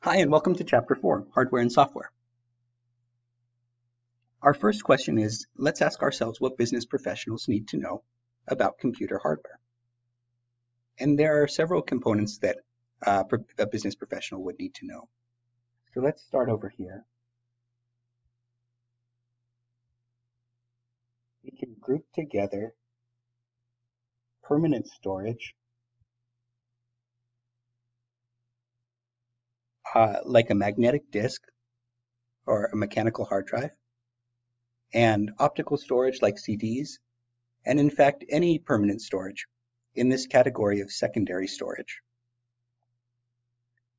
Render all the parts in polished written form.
Hi, and welcome to Chapter 4, Hardware and Software. Our first question is, let's ask ourselves what business professionals need to know about computer hardware. And there are several components that a business professional would need to know. So let's start over here. We can group together permanent storage, like a magnetic disk or a mechanical hard drive, and optical storage like CDs, and in fact, any permanent storage in this category of secondary storage.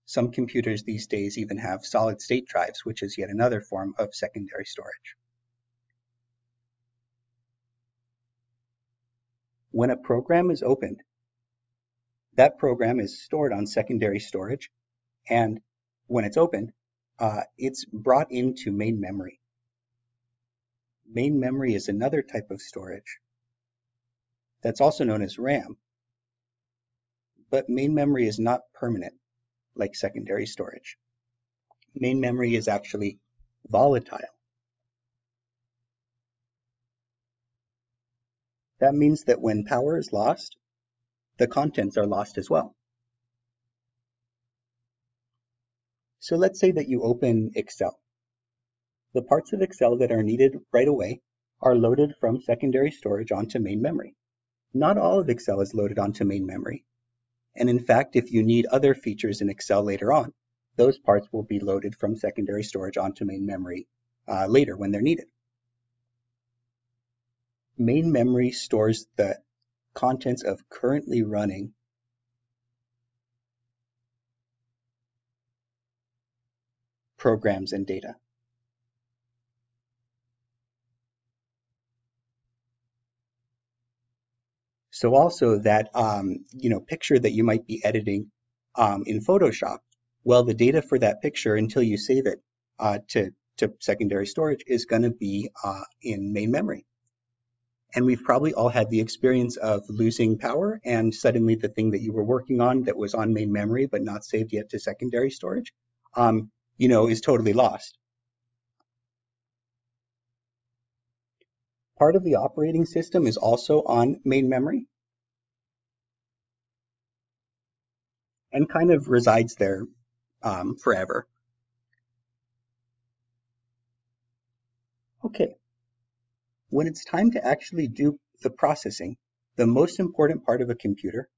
Some computers these days even have solid-state drives, which is yet another form of secondary storage. When a program is opened, that program is stored on secondary storage, and when it's opened, it's brought into main memory. Main memory is another type of storage that's also known as RAM, but main memory is not permanent like secondary storage. Main memory is actually volatile. That means that when power is lost, the contents are lost as well. So let's say that you open Excel. The parts of Excel that are needed right away are loaded from secondary storage onto main memory. Not all of Excel is loaded onto main memory. And in fact, if you need other features in Excel later on, those parts will be loaded from secondary storage onto main memory later when they're needed. Main memory stores the contents of currently running programs and data. So also that picture that you might be editing in Photoshop, well, the data for that picture until you save it to secondary storage is going to be in main memory. And we've probably all had the experience of losing power and suddenly the thing that you were working on that was on main memory but not saved yet to secondary storage, is totally lost. Part of the operating system is also on main memory and kind of resides there forever. Okay. When it's time to actually do the processing, the most important part of a computer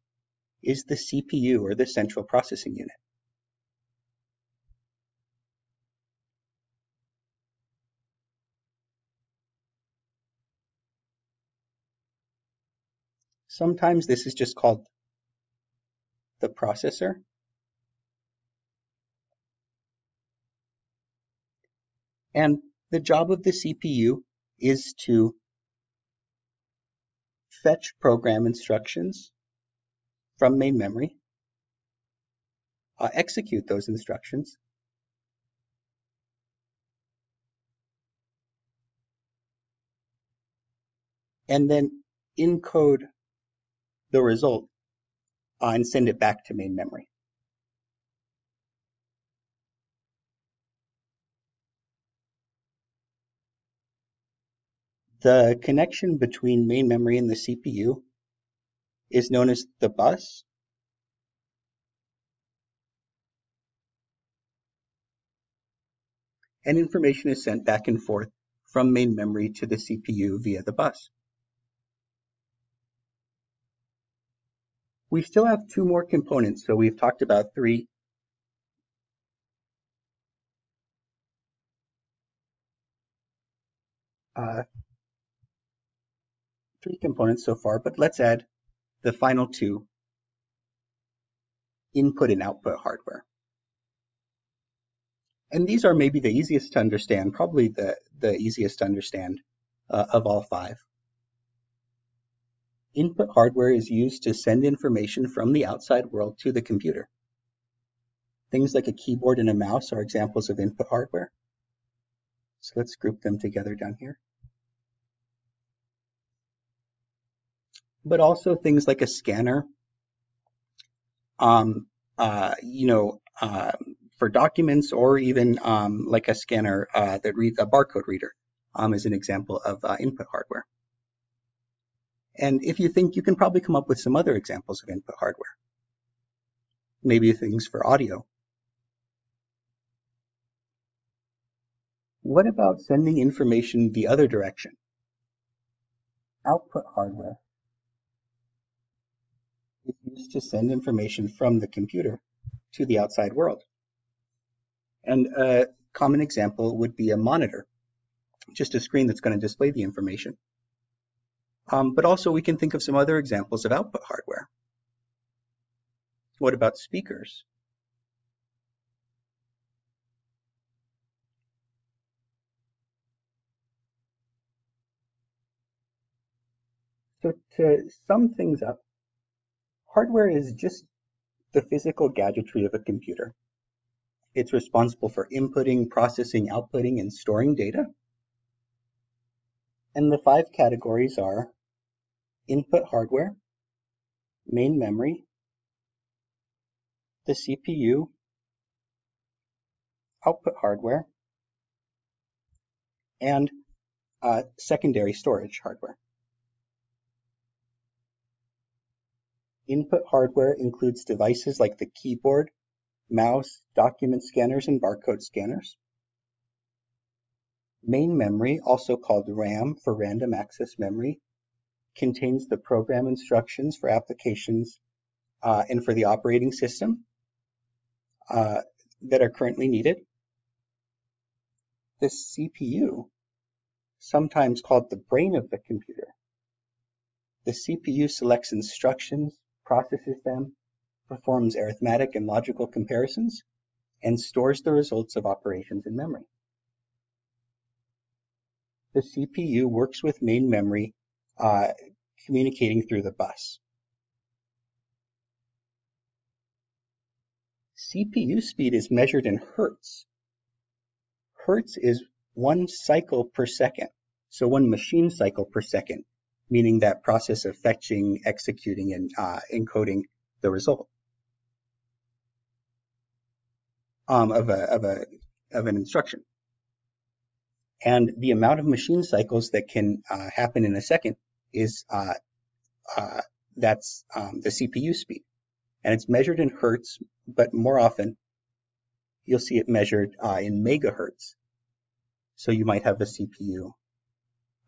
is the CPU, or the central processing unit. Sometimes this is just called the processor. And the job of the CPU is to fetch program instructions from main memory, execute those instructions, and then encode the result and send it back to main memory. The connection between main memory and the CPU is known as the bus. And information is sent back and forth from main memory to the CPU via the bus. We still have two more components, so we've talked about three. Three components so far, but let's add the final two: input and output hardware. And these are maybe the easiest to understand, probably the easiest to understand of all five. Input hardware is used to send information from the outside world to the computer. Things like a keyboard and a mouse are examples of input hardware. So let's group them together down here. But also things like a scanner, for documents, or even like a scanner that reads a barcode reader is an example of input hardware. And if you think, you can probably come up with some other examples of input hardware. Maybe things for audio. What about sending information the other direction? Output hardware is used to send information from the computer to the outside world. And a common example would be a monitor, just a screen that's going to display the information. But also we can think of some other examples of output hardware. What about speakers? So to sum things up, hardware is just the physical gadgetry of a computer. It's responsible for inputting, processing, outputting, and storing data. And the 5 categories are input hardware, main memory, the CPU, output hardware, and secondary storage hardware. Input hardware includes devices like the keyboard, mouse, document scanners, and barcode scanners. Main memory, also called RAM for random access memory, contains the program instructions for applications and for the operating system that are currently needed. The CPU, sometimes called the brain of the computer. The CPU selects instructions, processes them, performs arithmetic and logical comparisons, and stores the results of operations in memory. The CPU works with main memory, communicating through the bus. CPU speed is measured in hertz. Hertz is 1 cycle per second, so 1 machine cycle per second, meaning that process of fetching, executing, and encoding the result of an instruction. And the amount of machine cycles that can happen in a second is that's the CPU speed, and it's measured in hertz, but more often you'll see it measured in megahertz. So you might have a CPU,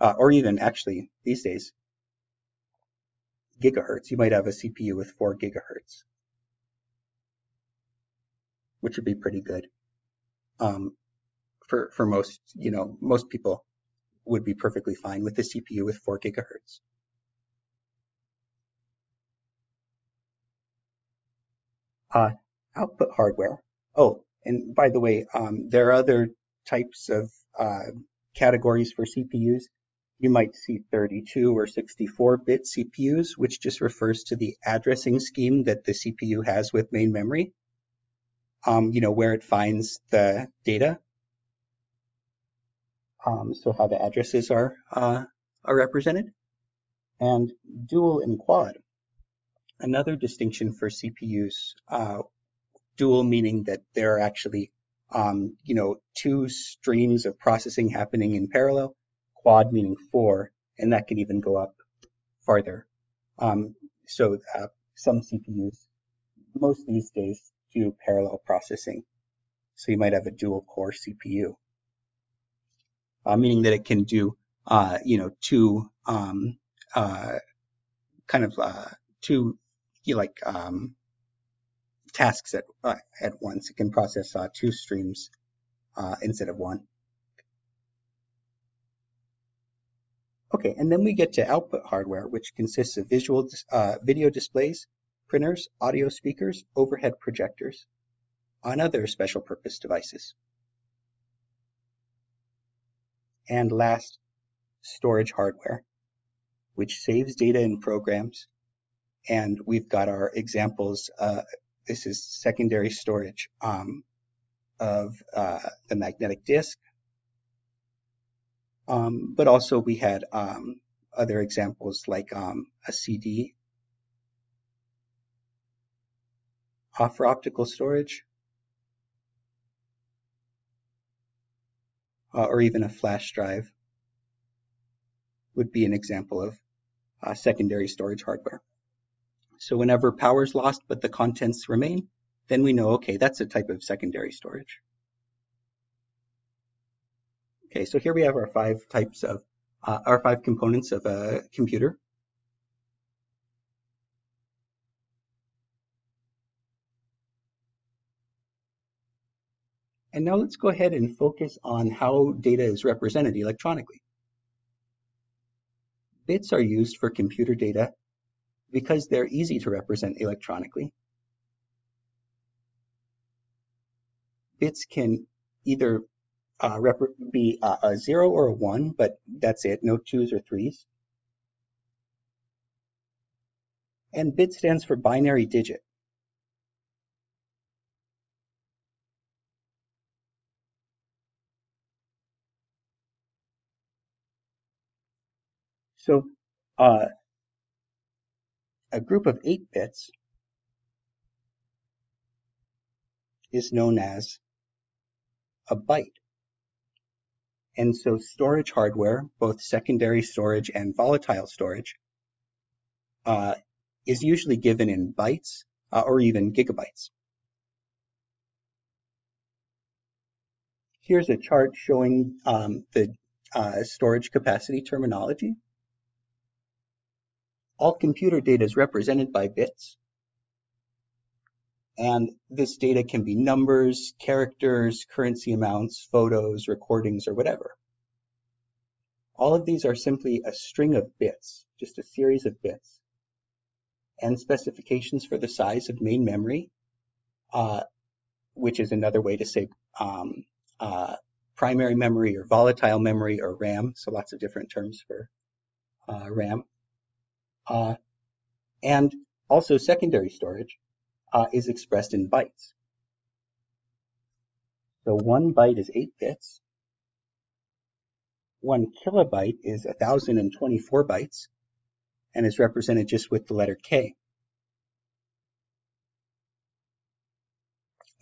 or even actually these days, gigahertz. You might have a CPU with 4 gigahertz, which would be pretty good. For most, most people would be perfectly fine with the CPU with 4 gigahertz. Output hardware. Oh, and by the way, there are other types of categories for CPUs. You might see 32 or 64-bit CPUs, which just refers to the addressing scheme that the CPU has with main memory, where it finds the data. So how the addresses are represented. And dual and quad. Another distinction for CPUs, dual meaning that there are actually 2 streams of processing happening in parallel, quad meaning 4, and that can even go up farther. So some CPUs, most these days, do parallel processing. So you might have a dual core CPU, meaning that it can do 2 2 tasks at once. It can process 2 streams instead of 1. Okay, and then we get to output hardware, which consists of video displays, printers, audio speakers, overhead projectors, and other special purpose devices. And last, storage hardware, which saves data in programs. And we've got our examples. This is secondary storage of the magnetic disk. But also we had other examples like a CD for optical storage, or even a flash drive would be an example of secondary storage hardware. So whenever power is lost but the contents remain, then we know, okay, that's a type of secondary storage. Okay, so here we have our our 5 components of a computer. And now let's go ahead and focus on how data is represented electronically. Bits are used for computer data because they're easy to represent electronically. Bits can either be a 0 or a 1, but that's it, no 2s or 3s. And bit stands for binary digit. So a group of 8 bits is known as a byte. And so storage hardware, both secondary storage and volatile storage, is usually given in bytes or even gigabytes. Here's a chart showing the storage capacity terminology. All computer data is represented by bits. And this data can be numbers, characters, currency amounts, photos, recordings, or whatever. All of these are simply a string of bits, just a series of bits. And specifications for the size of main memory, which is another way to say primary memory or volatile memory or RAM, so lots of different terms for RAM. And also secondary storage is expressed in bytes. So 1 byte is 8 bits. 1 kilobyte is 1,024 bytes and is represented just with the letter K.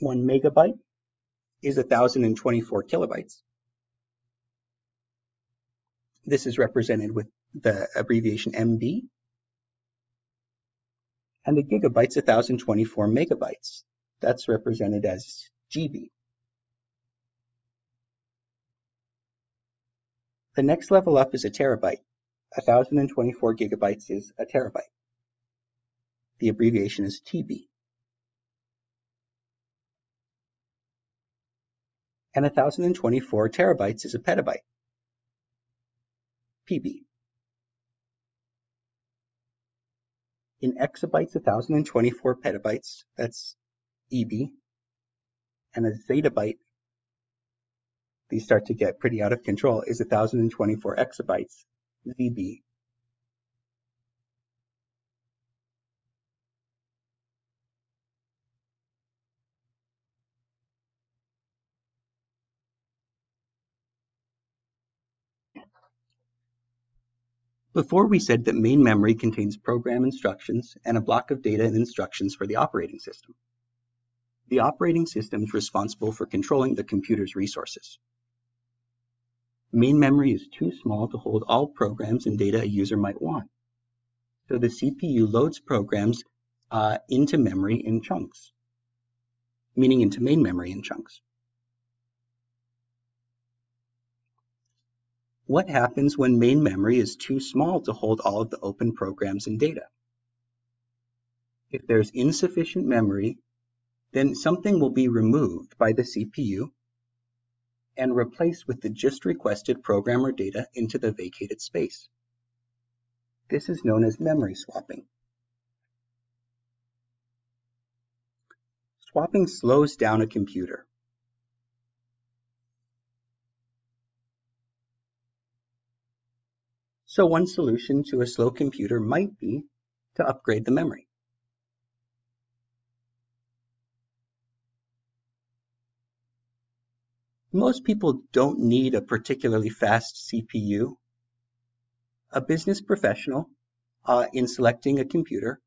1 megabyte is 1,024 kilobytes. This is represented with the abbreviation MB. And a gigabyte's 1,024 megabytes. That's represented as GB. The next level up is a terabyte. 1,024 gigabytes is a terabyte. The abbreviation is TB. And 1,024 terabytes is a petabyte. PB. In exabytes, 1,024 petabytes, that's EB. And a zettabyte, these start to get pretty out of control, is 1,024 exabytes, ZB. Before we said that main memory contains program instructions and a block of data and instructions for the operating system. The operating system is responsible for controlling the computer's resources. Main memory is too small to hold all programs and data a user might want. So the CPU loads programs into memory in chunks, meaning into main memory in chunks. What happens when main memory is too small to hold all of the open programs and data? If there's insufficient memory, then something will be removed by the CPU and replaced with the just requested program or data into the vacated space. This is known as memory swapping. Swapping slows down a computer. So one solution to a slow computer might be to upgrade the memory. Most people don't need a particularly fast CPU. A business professional in selecting a computer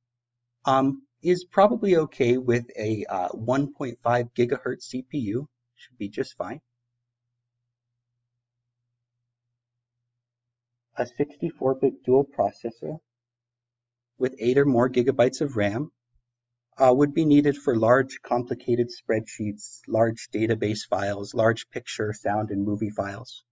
is probably okay with a 1.5 gigahertz CPU, should be just fine. A 64-bit dual processor with 8 or more gigabytes of RAM would be needed for large, complicated spreadsheets, large database files, large picture, sound, and movie files.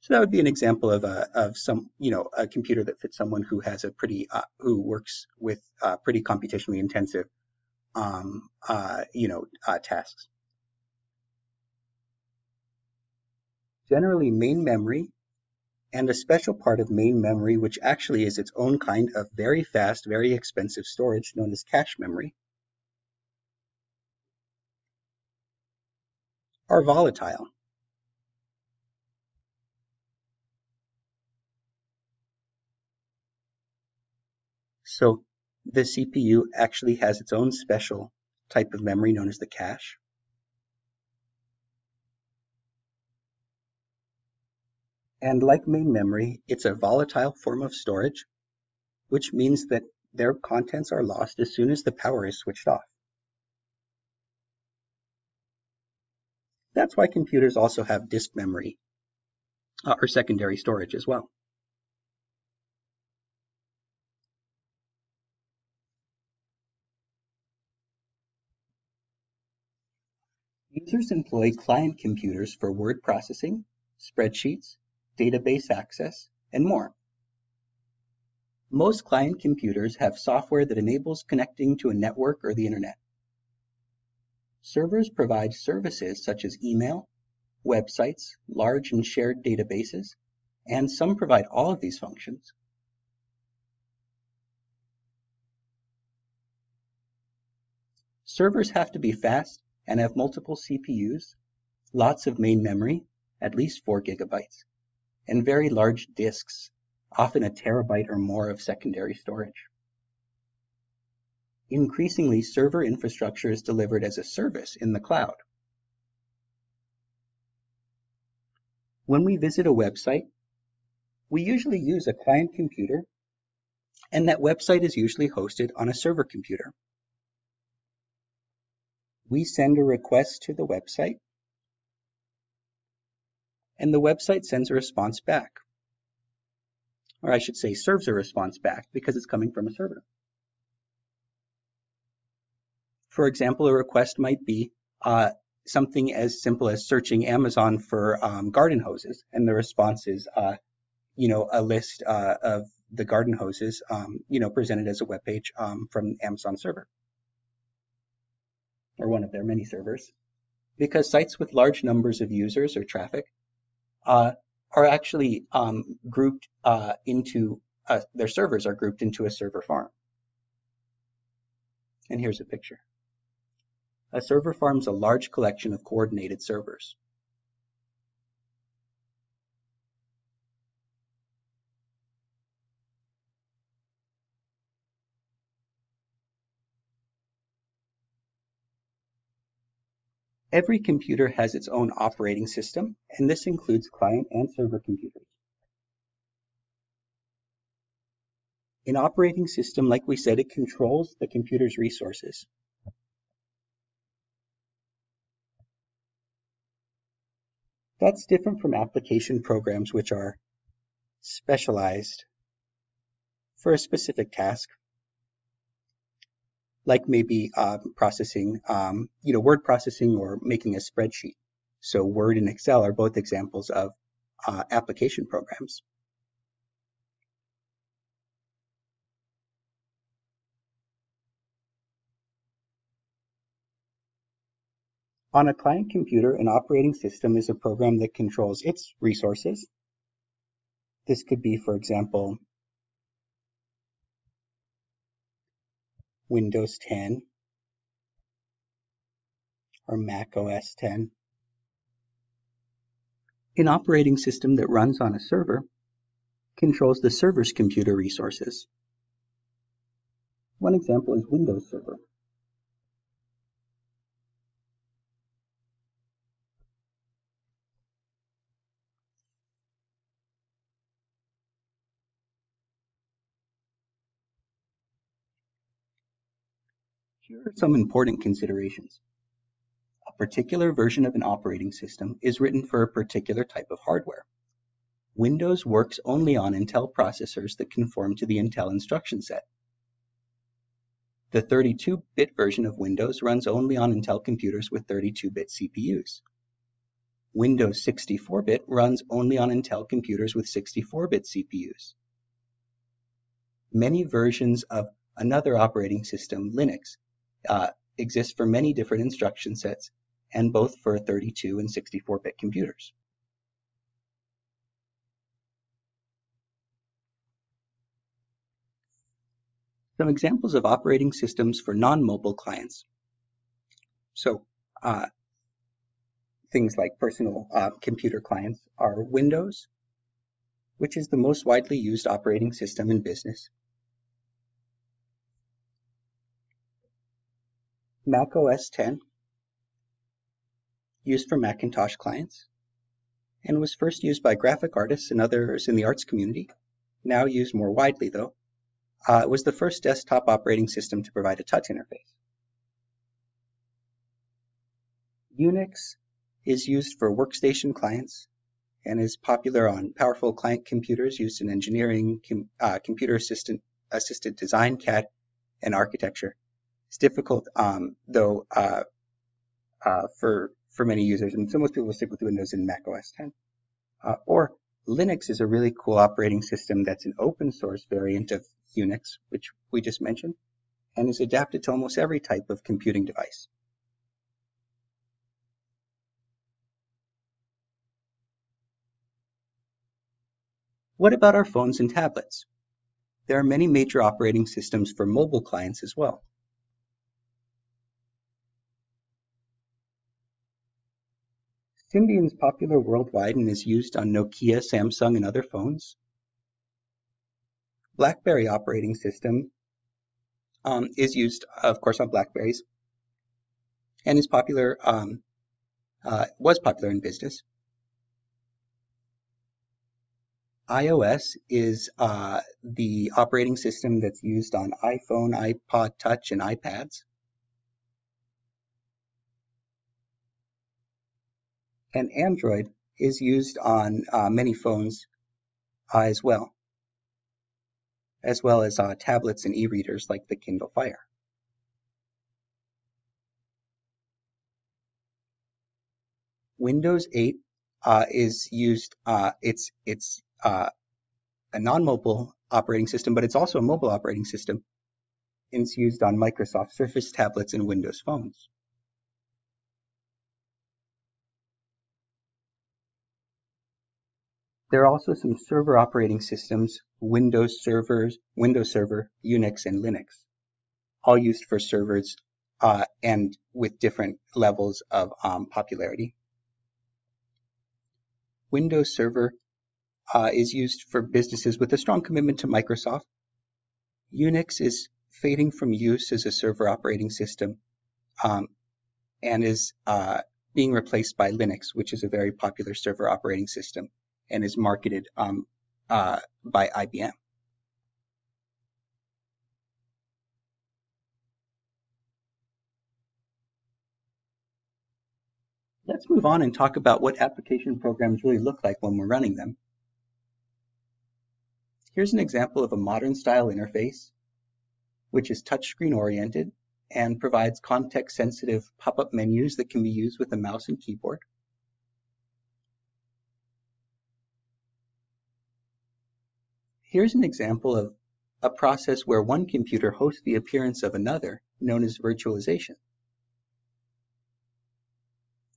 So that would be an example of a computer that fits someone who has a pretty who works with pretty computationally intensive tasks. Generally, main memory and a special part of main memory, which actually is its own kind of very fast, very expensive storage known as cache memory, are volatile. So the CPU actually has its own special type of memory known as the cache. And like main memory, it's a volatile form of storage, which means that their contents are lost as soon as the power is switched off. That's why computers also have disk memory or secondary storage as well. Users employ client computers for word processing, spreadsheets, database access, and more. Most client computers have software that enables connecting to a network or the internet. Servers provide services such as email, websites, large and shared databases, and some provide all of these functions. Servers have to be fast and have multiple CPUs, lots of main memory, at least 4 gigabytes, and very large disks, often a terabyte or more of secondary storage. Increasingly, server infrastructure is delivered as a service in the cloud. When we visit a website, we usually use a client computer, and that website is usually hosted on a server computer. We send a request to the website, and the website sends a response back. Or I should say serves a response back because it's coming from a server. For example, a request might be something as simple as searching Amazon for garden hoses, and the response is a list of the garden hoses presented as a web page from Amazon server, or one of their many servers, because sites with large numbers of users or traffic are actually grouped into their servers are grouped into a server farm. And here's a picture. A server farm is a large collection of coordinated servers. Every computer has its own operating system, and this includes client and server computers. An operating system, like we said, it controls the computer's resources. That's different from application programs, which are specialized for a specific task, like maybe processing, word processing or making a spreadsheet. So Word and Excel are both examples of application programs. On a client computer, an operating system is a program that controls its resources. This could be, for example, Windows 10 or Mac OS 10. An operating system that runs on a server controls the server's computer resources. One example is Windows Server. Here are some important considerations. A particular version of an operating system is written for a particular type of hardware. Windows works only on Intel processors that conform to the Intel instruction set. The 32-bit version of Windows runs only on Intel computers with 32-bit CPUs. Windows 64-bit runs only on Intel computers with 64-bit CPUs. Many versions of another operating system, Linux, exist for many different instruction sets, and both for 32 and 64-bit computers. Some examples of operating systems for non-mobile clients. So things like personal computer clients are Windows, which is the most widely used operating system in business. Mac OS X, used for Macintosh clients, and was first used by graphic artists and others in the arts community, now used more widely though. It was the first desktop operating system to provide a touch interface. Unix is used for workstation clients and is popular on powerful client computers used in engineering, computer-assisted design, CAD, and architecture. It's difficult, though, for many users, and so most people will stick with Windows and Mac OS X. Or Linux is a really cool operating system that's an open source variant of Unix, which we just mentioned, and is adapted to almost every type of computing device. What about our phones and tablets? There are many major operating systems for mobile clients as well. Symbian is popular worldwide and is used on Nokia, Samsung, and other phones. BlackBerry operating system is used, of course, on Blackberries and is popular, was popular in business. iOS is the operating system that's used on iPhone, iPod Touch, and iPads. And Android is used on many phones as well as tablets and e-readers like the Kindle Fire. Windows 8 is used, it's a non-mobile operating system, but it's also a mobile operating system, and it's used on Microsoft Surface tablets and Windows phones. There are also some server operating systems, Windows Server, Unix, and Linux, all used for servers and with different levels of popularity. Windows Server is used for businesses with a strong commitment to Microsoft. Unix is fading from use as a server operating system and is being replaced by Linux, which is a very popular server operating system and is marketed by IBM. Let's move on and talk about what application programs really look like when we're running them. Here's an example of a modern style interface, which is touchscreen oriented and provides context-sensitive pop-up menus that can be used with a mouse and keyboard. Here's an example of a process where one computer hosts the appearance of another, known as virtualization.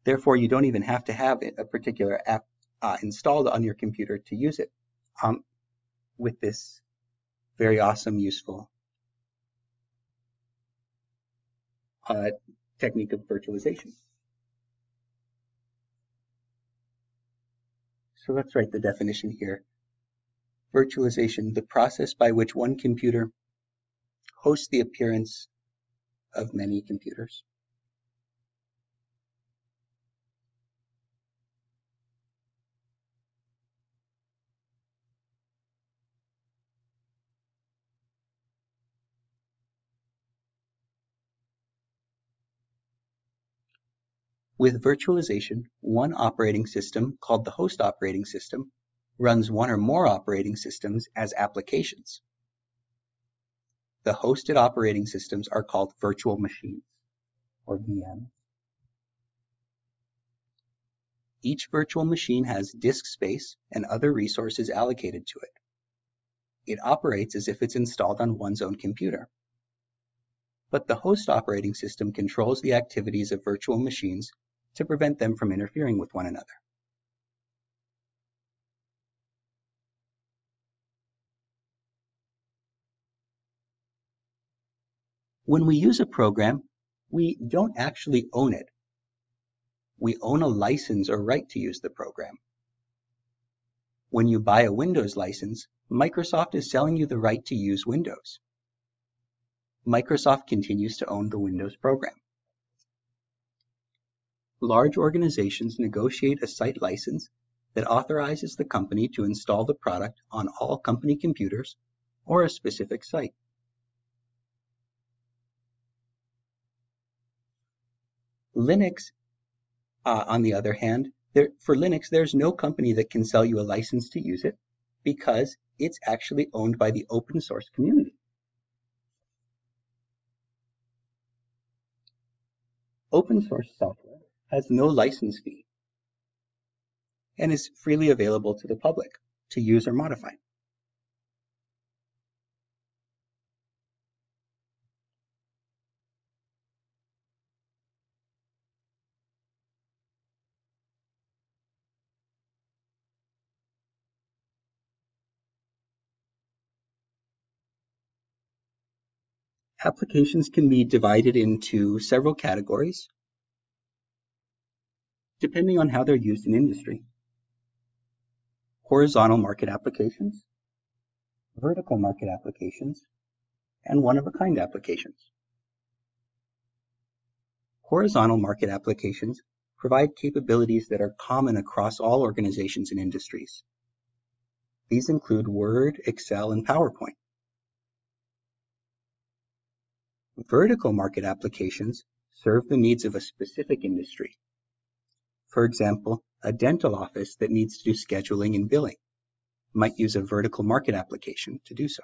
Therefore, you don't even have to have a particular app installed on your computer to use it with this very awesome, useful technique of virtualization. So let's write the definition here. Virtualization, the process by which one computer hosts the appearance of many computers. With virtualization, one operating system, called the host operating system, runs one or more operating systems as applications. The hosted operating systems are called virtual machines, or VMs. Each virtual machine has disk space and other resources allocated to it. It operates as if it's installed on one's own computer. But the host operating system controls the activities of virtual machines to prevent them from interfering with one another. When we use a program, we don't actually own it. We own a license or right to use the program. When you buy a Windows license, Microsoft is selling you the right to use Windows. Microsoft continues to own the Windows program. Large organizations negotiate a site license that authorizes the company to install the product on all company computers or a specific site. Linux, on the other hand, for Linux, there's no company that can sell you a license to use it because it's actually owned by the open source community. Open source software has no license fee and is freely available to the public to use or modify. Applications can be divided into several categories, depending on how they're used in industry. Horizontal market applications, vertical market applications, and one-of-a-kind applications. Horizontal market applications provide capabilities that are common across all organizations and industries. These include Word, Excel, and PowerPoint. Vertical market applications serve the needs of a specific industry. For example, a dental office that needs to do scheduling and billing might use a vertical market application to do so.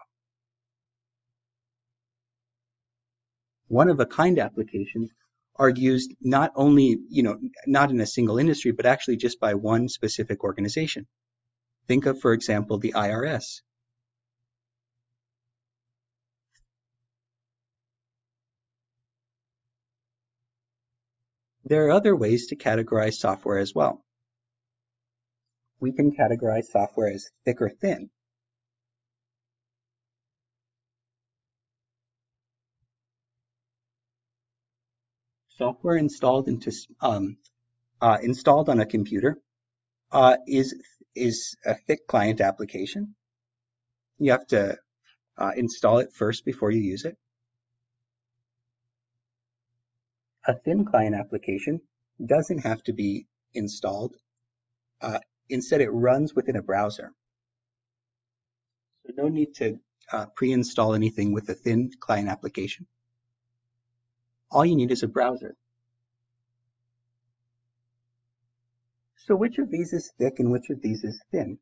One-of-a-kind applications are used not only, not in a single industry, but actually just by one specific organization. Think of, for example, the IRS. There are other ways to categorize software as well. We can categorize software as thick or thin. Software installed on a computer is a thick client application. You have to install it first before you use it. A thin client application doesn't have to be installed. Instead, it runs within a browser. So no need to pre-install anything with a thin client application. All you need is a browser. So which of these is thick and which of these is thin?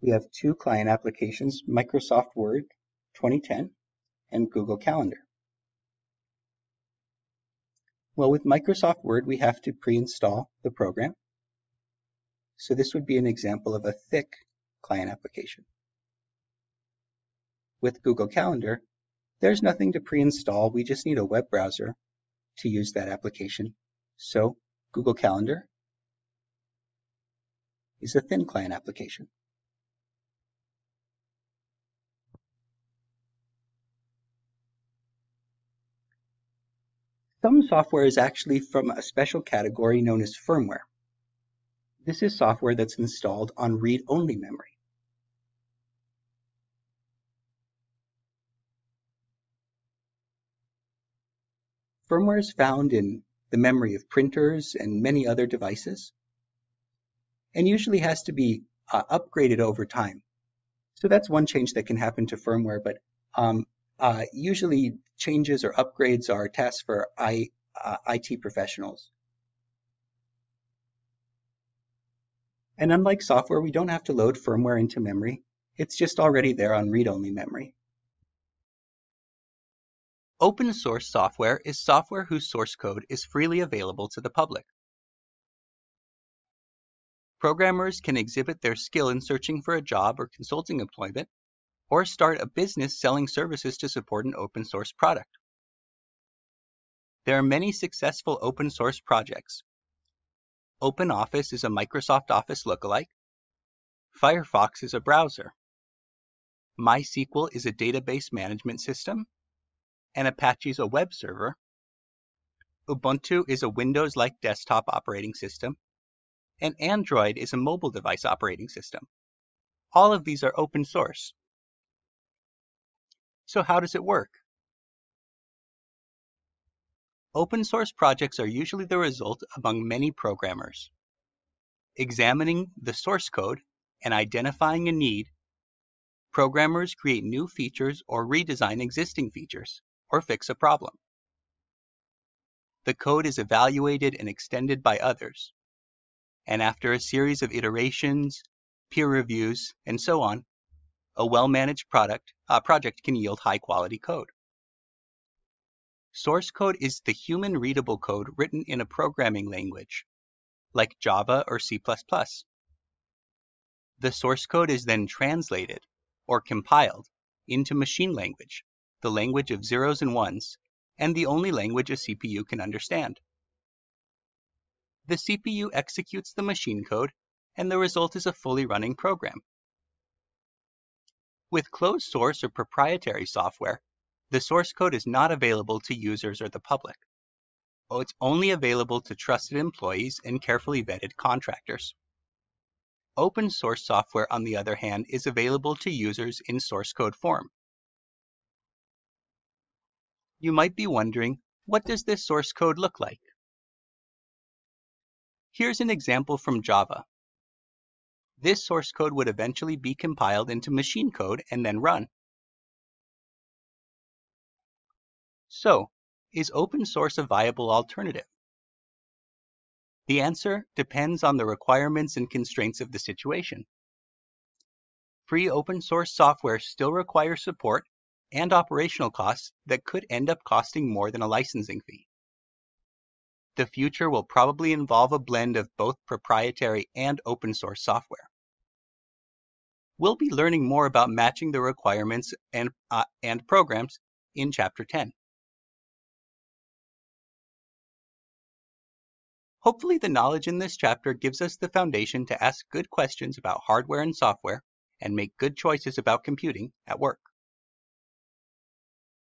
We have two client applications, Microsoft Word 2010 and Google Calendar. Well, with Microsoft Word, we have to pre-install the program. So this would be an example of a thick client application. With Google Calendar, there's nothing to pre-install. We just need a web browser to use that application. So Google Calendar is a thin client application. Some software is actually from a special category known as firmware. This is software that's installed on read-only memory. Firmware is found in the memory of printers and many other devices, and usually has to be upgraded over time. So that's one change that can happen to firmware, but usually changes or upgrades are tasks for IT professionals. And unlike software, we don't have to load firmware into memory. It's just already there on read-only memory. Open source software is software whose source code is freely available to the public. Programmers can exhibit their skill in searching for a job or consulting employment, or start a business selling services to support an open source product. There are many successful open source projects. OpenOffice is a Microsoft Office lookalike. Firefox is a browser. MySQL is a database management system. And Apache is a web server. Ubuntu is a Windows-like desktop operating system. And Android is a mobile device operating system. All of these are open source. So how does it work? Open source projects are usually the result among many programmers. Examining the source code and identifying a need, programmers create new features or redesign existing features, or fix a problem. The code is evaluated and extended by others, and after a series of iterations, peer reviews, and so on, a well-managed project can yield high-quality code. Source code is the human-readable code written in a programming language, like Java or C++. The source code is then translated, or compiled, into machine language, the language of zeros and ones, and the only language a CPU can understand. The CPU executes the machine code, and the result is a fully running program. With closed source or proprietary software, the source code is not available to users or the public. It's only available to trusted employees and carefully vetted contractors. Open source software, on the other hand, is available to users in source code form. You might be wondering, what does this source code look like? Here's an example from Java. This source code would eventually be compiled into machine code and then run. So, is open source a viable alternative? The answer depends on the requirements and constraints of the situation. Free open source software still requires support and operational costs that could end up costing more than a licensing fee. The future will probably involve a blend of both proprietary and open source software. We'll be learning more about matching the requirements and programs in Chapter 10. Hopefully the knowledge in this chapter gives us the foundation to ask good questions about hardware and software and make good choices about computing at work.